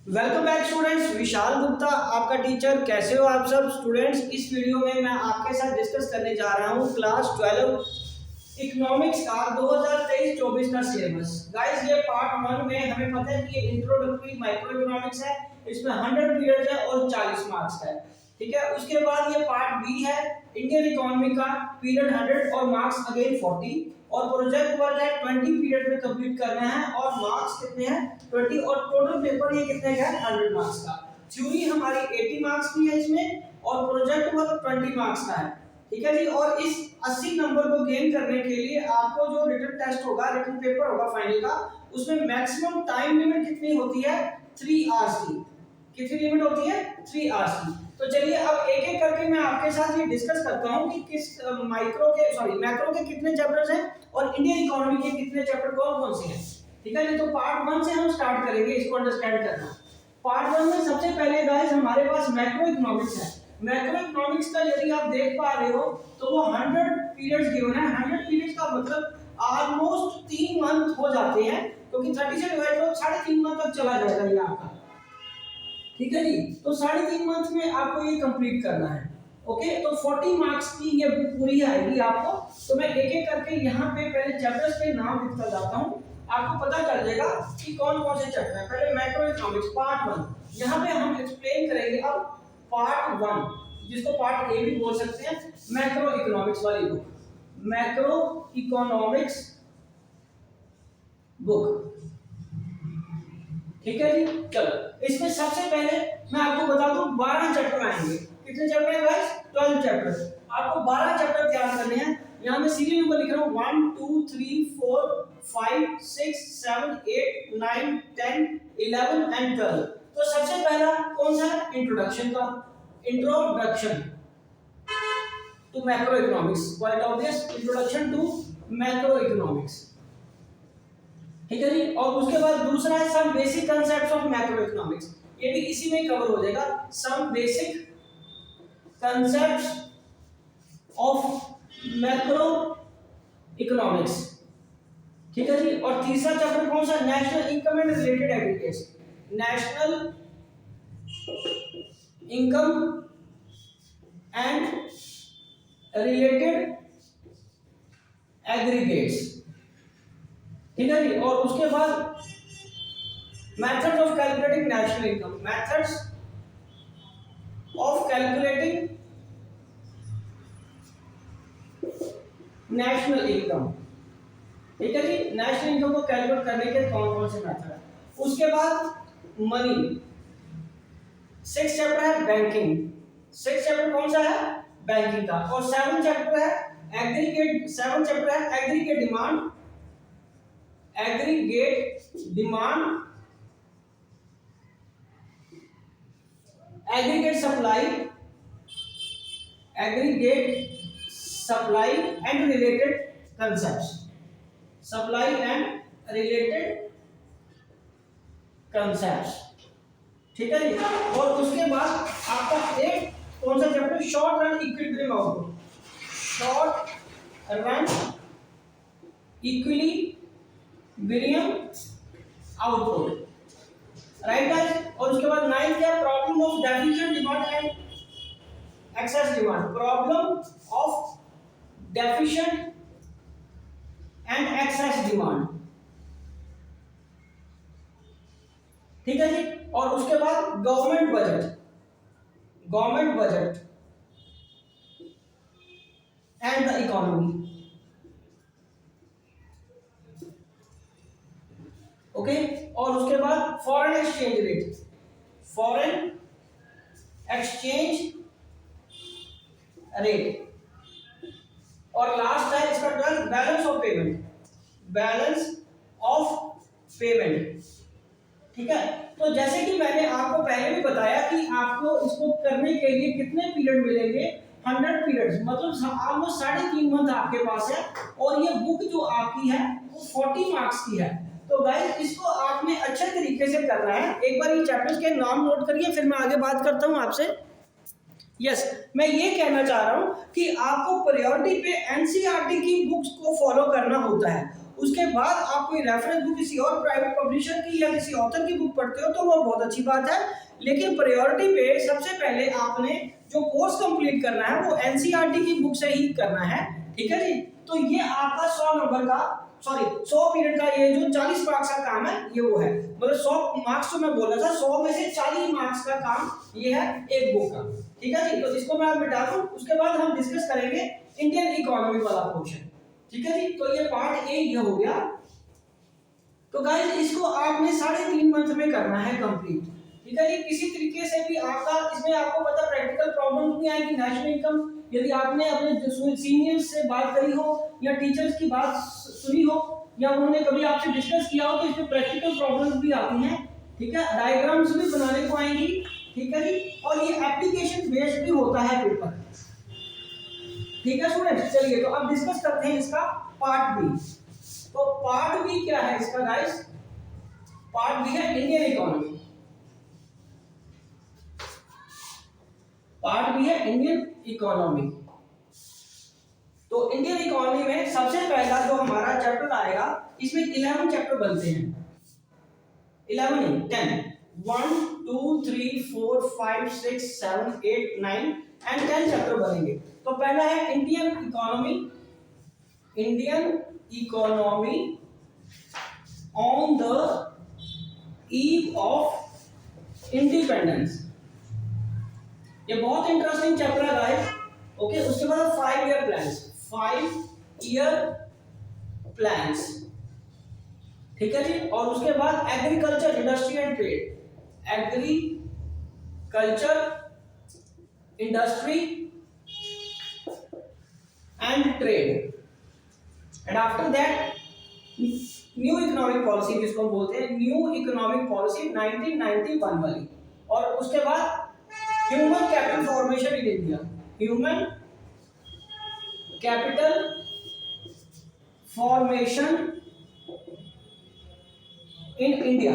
Welcome back students, Vishal Gupta आपका teacher. कैसे हो आप सब स्टूडेंट्स। इस वीडियो में मैं आपके साथ डिस्कस करने जा रहा हूँ क्लास 12 इकोनॉमिक्स का 2023-24 का सिलेबस। गाइस ये पार्ट 1 में हमें पता है कि ये इंट्रोडक्टरी माइक्रो इकोनॉमिक्स है, इसमें 100 पीरियड है और 40 मार्क्स का है। ठीक है, उसके बाद ये पार्ट बी है इंडियन इकोनॉमी का, पीरियड 100 और मार्क्स अगेन 40, और प्रोजेक्ट वर्क है 20 पीरियड में कंप्लीट करना है और मार्क्स कितने हैं 20, और टोटल पेपर ये कितने का है 100 मार्क्स का। थ्योरी हमारी 80 मार्क्स की है इसमें और प्रोजेक्ट वर्क 20 मार्क्स का है। ठीक है जी, और इस 80 नंबर को गेन करने के लिए आपको जो रिटन टेस्ट होगा, रिटन पेपर होगा फाइनल का, उसमें मैक्सिमम टाइम लिमिट कितनी होती है 3 आवर्स की। कितनी लिमिट होती है 3 आवर्स की। तो चलिए अब एक एक करके मैं आपके साथ ये डिस्कस करता हूं कि किस मैक्रो के कितने चैप्टर्स हैं और इंडियन इकोनॉमी के कितने चैप्टर कौन कौन से हैं। ठीक है जी, तो पार्ट 1 से हम स्टार्ट करेंगे इसको अंडरस्टैंड करना। पार्ट 1 में सबसे पहले गाइस हमारे पास मैक्रो इकोनॉमिक्स है। मैक्रो इकोनॉमिक्स का यदि आप देख पा रहे हो तो वो 100 पीरियड्स गिवन है। 100 पीरियड्स का मतलब ऑलमोस्ट 3 मंथ हो जाते हैं, क्योंकि 30 से डिवाइड करो 3.5 मंथ तक चला जाएगा ये आपका। ठीक है जी, तो 3.5 मंथ में आपको ये कंप्लीट करना है। ओके, तो 40 मार्क्स की ये बुक पूरी आएगी आपको। तो मैं एक एक करके यहाँ पे पहले चैप्टर्स के नाम लिखता जाता हूँ, आपको पता चल जाएगा कि कौन कौन से चैप्टर हैं। पहले मैक्रो इकोनॉमिक्स पार्ट 1, यहाँ पे हम एक्सप्लेन करेंगे अब पार्ट 1, जिसको पार्ट ए भी बोल सकते हैं, मैक्रो इकोनॉमिक्स वाली बुक, मैक्रो इकोनॉमिक्स बुक। ठीक है जी, चलो इसमें सबसे पहले मैं आपको बता दूं 12 चैप्टर आएंगे। कितने चैप्टर हैं गाइस 12 चैप्टर। आपको 12 चैप्टर तैयार करने हैं। यहां मैं सीरियल नंबर लिख रहा हूं 1 2 3 4 5 6 7 8 9 10 11 एंड 12। तो सबसे पहला कौन सा है इंट्रोडक्शन का, introduction to macro economics, quite obvious, introduction to macro economics. ठीक है जी, और उसके बाद दूसरा है some basic concepts of macro economics, ये भी इसी में कवर हो जाएगा, some basic concepts of macro economics. ठीक है जी, और तीसरा चैप्टर कौन सा, national income and related aggregates, national income and related aggregates. ठीक है जी, और उसके बाद methods of calculating national income, methods of calculating national income. ठीक है जी, नेशनल इनकम को कैलकुलेट करने के कौन कौन से मेथड है। उसके बाद मनी, 6 चैप्टर है बैंकिंग, 6 चैप्टर कौन सा है बैंकिंग का, और 7 चैप्टर है एग्रीगेट, 7 चैप्टर है aggregate demand, aggregate demand, aggregate supply, aggregate supply and related concepts, supply and related concepts. ठीक है जी, और उसके बाद आपका एक कौन सा chapter, short run equilibrium output, short run equilibrium output, right guys. और उसके बाद 9 क्या, problem of deficient demand and excess demand, problem of deficient and excess demand. ठीक है जी, और उसके बाद government budget, government budget and the economy. Okay, और उसके बाद foreign exchange rate, foreign exchange rate, और लास्ट है इसका 12 balance of payment, balance of payment. ठीक है, तो जैसे कि मैंने आपको पहले भी बताया कि आपको इसको करने के लिए कितने पीरियड मिलेंगे, 100 पीरियड्स, मतलब ऑलमोस्ट 3.5 मंथ आपके पास है, और ये बुक जो आपकी है वो 40 मार्क्स की है। तो गाइस इसको आपने अच्छे तरीके से करना है। एक बार ये चैप्टर्स के नाम नोट करिए, फिर मैं आगे बात करता हूं आपसे। यस, मैं ये कहना चाह रहा हूं कि आपको प्रायोरिटी पे एनसीईआरटी की बुक्स को फॉलो करना होता है, उसके बाद आप कोई रेफरेंस बुक किसी और प्राइवेट पब्लिशर की या किसी ऑथर की बुक पढ़ते हो तो वो बहुत अच्छी बात है, लेकिन प्रायोरिटी पे सबसे पहले आपने जो कोर्स कंप्लीट करना है वो एनसीईआरटी की बुक से ही करना है, ठीक है जी। तो ये आपका 100 नंबर का 100 पीरियड का ये जो 40 मार्क्स का काम है ये वो है, मतलब 100 मार्क्स तो मैं बोल रहा था 100 में से 40 मार्क्स का काम ये है एक बुक का, ठीक है जी। तो इसको मैं मिटा दूं, उसके बाद हम डिस्कस करेंगे इंडियन इकोनॉमी वाला पोर्शन, ठीक है जी। तो ये पार्ट ए ये हो गया। तो गाइस इसको आपने 3.5 मंथ में करना है कंप्लीट, ठीक है जी। किसी तरीके से भी आपका इसमें आपको पता प्रैक्टिकल प्रॉब्लम भी आएगी, नेशनल इनकम यदि आपने अपने सीनियर्स से बात करी हो या टीचर्स की बात सुनी हो या उन्होंने कभी आपसे डिस्कस किया हो तो इसमें प्रैक्टिकल प्रॉब्लम्स भी आती हैं, ठीक है। डायग्राम्स भी बनाने को आएंगी, ठीक है जी। और ये एप्लीकेशन बेस्ड भी होता है पेपर, ठीक है स्टूडेंट्स। चलिए तो अब डिस्कस करते हैं इसका पार्ट बी। तो पार्ट बी क्या है इसका गाइस? पार्ट बी है इंडियन इकोनॉमी। पार्ट बी है इंडियन इकोनॉमी। तो इंडियन इकोनॉमी में सबसे पहला जो हमारा चैप्टर आएगा, इसमें 11 चैप्टर बनते हैं, 11 नहीं 10, 1 2 3 4 5 6 7 8 9 एंड 10 चैप्टर बनेंगे। तो पहला है Indian economy, Indian economy on the eve of independence. ये बहुत इंटरेस्टिंग चैप्टर है गाइस, ओके। उसके बाद 5 ईयर प्लान्स, 5 ईयर प्लान्स, ठीक है जी। और उसके बाद agriculture industry and trade, agriculture industry and trade and after that new economic policy, जिसको हम बोलते हैं न्यू इकोनॉमिक पॉलिसी 1991 वाली। और उसके बाद human capital formation in India, human capital formation in India.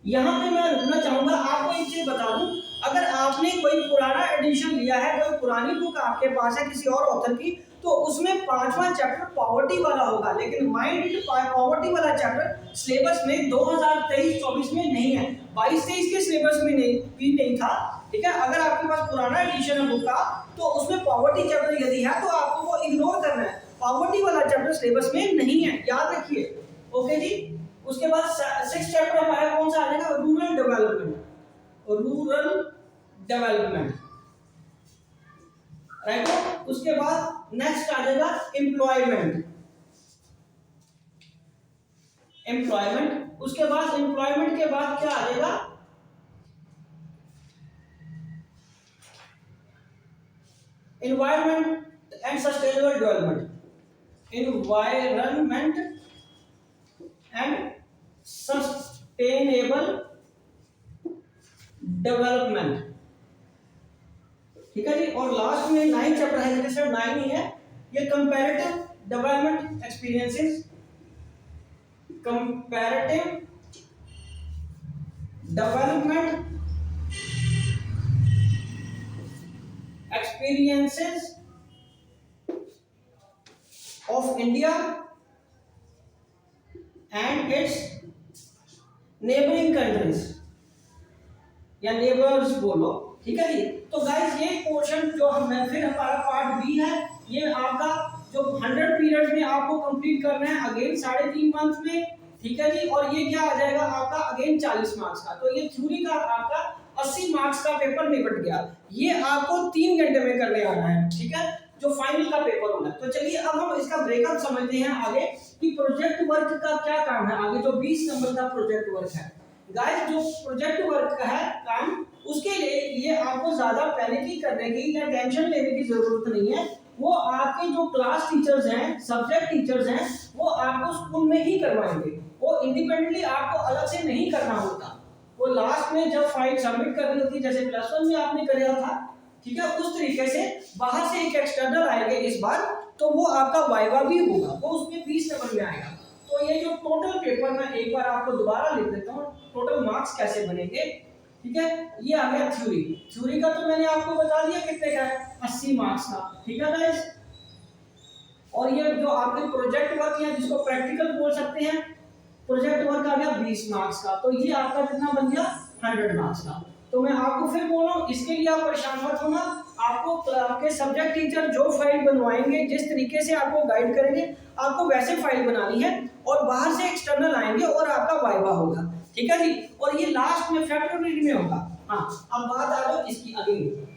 यहां पे मैं रुकना चाहूंगा, आपको एक चीज बता दूं, अगर आपने कोई पुराना एडिशन लिया है, कोई पुरानी बुक आपके पास है किसी और ऑथर की, तो उसमें 5वां चैप्टर पॉवर्टी वाला होगा, लेकिन माइंड इट पॉवर्टी वाला चैप्टर सिलेबस में 2023-24 में नहीं है, 22-23 के सिलेबस में नहीं था, ठीक है। अगर आपके पास पुराना एडिशन है बुक का तो उसमें पॉवर्टी चैप्टर यदि है तो आपको वो इग्नोर करना है, पॉवर्टी वाला चैप्टर सिलेबस में नहीं है, याद रखिए, ओके जी। उसके बाद 6 चैप्टर हमारा कौन सा आ जाएगा? Rural development, rural development, right. उसके बाद नेक्स्ट आ जाएगा एम्प्लॉयमेंट, एम्प्लॉयमेंट। उसके बाद एम्प्लॉयमेंट के बाद क्या आ जाएगा? Environment and sustainable development, environment and sustainable development, ठीक है जी। और लास्ट में 9 चैप्टर है, जैसे सिर्फ 9 ही है, ये comparative development experiences, comparative development experiences of India and its neighboring countries या neighbors बोलो, ठीक है जी। तो गाइस ये पोर्शन जो हम फिर हमारा पार्ट बी है, ये आपका जो 100 पीरियड में आपको कंप्लीट करना है अगेन 3.5 मंथ में, ठीक है जी। और ये क्या आ जाएगा आपका अगेन 40 मार्क्स का। तो ये थ्योरी का आपका 80 मार्क्स का पेपर निपट गया, ये आपको 3 घंटे में करने आना है, ठीक है, जो फाइनल का पेपर होना है। तो चलिए अब हम इसका ब्रेकअप समझते हैं आगे कि प्रोजेक्ट वर्क का क्या काम है। आगे जो 20 नंबर का प्रोजेक्ट वर्क है गाइस, जो प्रोजेक्ट वर्क का है काम, उसके लिए ये आपको ज्यादा पैनिक करने की या टेंशन लेने की जरूरत नहीं है। वो आपके जो क्लास टीचर्स हैं, सब्जेक्ट टीचर्स हैं, वो आपको स्कूल में ही करवाएंगे, वो इंडिपेंडेंटली आपको अलग से नहीं करना होता। वो लास्ट में जब फाइल सबमिट करनी होती है, जैसे +1 में आपने कराया था, ठीक है, उस तरीके से बाहर से एक एक्सटर्नल आएगा इस बार, तो वो आपका वाइवा भी होगा, वो उसमें 20 नंबर में आएगा। तो ये जो टोटल पेपर मैं एक बार आपको दोबारा लिख देता हूँ, टोटल मार्क्स कैसे बनेंगे, ठीक है। ये आ गया थ्योरी, थ्योरी का तो मैंने आपको बता दिया कितने का है, 80 मार्क्स का, ठीक है गाइस। और ये जो आपके प्रोजेक्ट वर्क है जिसको प्रैक्टिकल बोल सकते हैं, प्रोजेक्ट वर्क आ गया 20 मार्क्स का, तो ये आपका कितना बन गया 100 मार्क्स का। तो मैं आपको फिर बोल रहा हूँ, इसके लिए आप परेशान मत होना, आपको आपके सब्जेक्ट टीचर जो फाइल बनवाएंगे, जिस तरीके से आपको गाइड करेंगे, आपको वैसे फाइल बनानी है और बाहर से एक्सटर्नल आएंगे और आपका वाइवा होगा, ठीक है जी। और ये लास्ट में फरवरी में होगा। हाँ, अब बात आ जाओ इसकी अगली।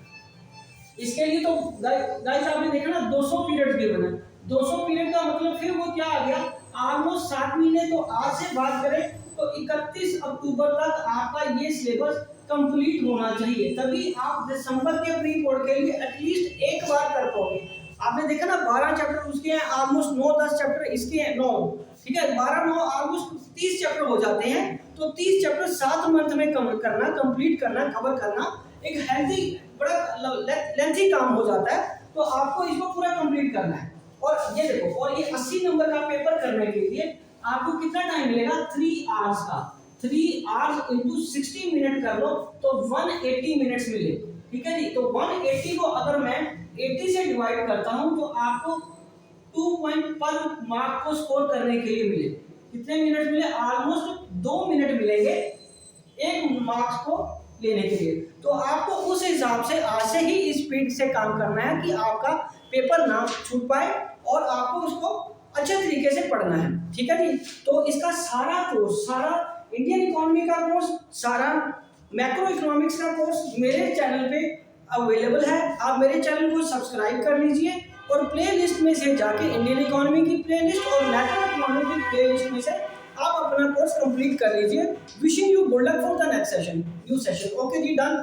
इसके लिए तो गाइस आपने देखा ना 200 पीरियड गिवन है। 200 पीरियड का मतलब फिर वो क्या आ गया, ऑलमोस्ट 7 महीने। तो आज से बात करें तो 31 अक्टूबर तक आपका ये सिलेबस कंप्लीट होना चाहिए, तभी आप दिसंबर के प्री बोर्ड के लिए एटलीस्ट एक बार कर पाओगे। आपने देखा ना 12 चैप्टर उसके हैं, ऑलमोस्ट 9-10 चैप्टर इसके हैं, 9, ठीक है, 12-9 ऑलमोस्ट 30 चैप्टर हो जाते हैं। तो 30 चैप्टर 7 मंथ में करना, कंप्लीट करना, कवर करना एक हेल्दी बड़ा लेंथी काम हो जाता है। तो आपको इसको पूरा कंप्लीट करना है। और ये देखो, और ये 80 नंबर का पेपर करने के लिए आपको कितना टाइम मिलेगा, 3 आवर्स का। 3 आवर्स इंटू 60 मिनट कर लो तो 180 मिनट्स मिले, ठीक है जी। तो 180 को अगर मैं 80 से डिवाइड करता हूं तो आपको 2 पॉइंट पर मार्क को स्कोर करने के लिए मिले। कितने मिनट मिले, ऑलमोस्ट 2 मिनट मिलेंगे एक मार्क्स को लेने के लिए। तो आपको उस हिसाब से आज से ही स्पीड से काम करना है कि आपका पेपर ना छूट पाए और आपको उसको अच्छे तरीके से पढ़ना है, ठीक है जी। तो इसका सारा कोर्स, सारा इंडियन इकोनॉमी का कोर्स, सारा मैक्रो इकोनॉमिक्स का कोर्स मेरे चैनल पे अवेलेबल है। आप मेरे चैनल को सब्सक्राइब कर लीजिए और प्लेलिस्ट में से जाके इंडियन इकोनॉमी की प्लेलिस्ट और मैक्रो इकोनॉमी की प्लेलिस्ट में से आप अपना कोर्स कंप्लीट कर लीजिए। Wishing you good luck for the next session, new session. Okay जी, डन।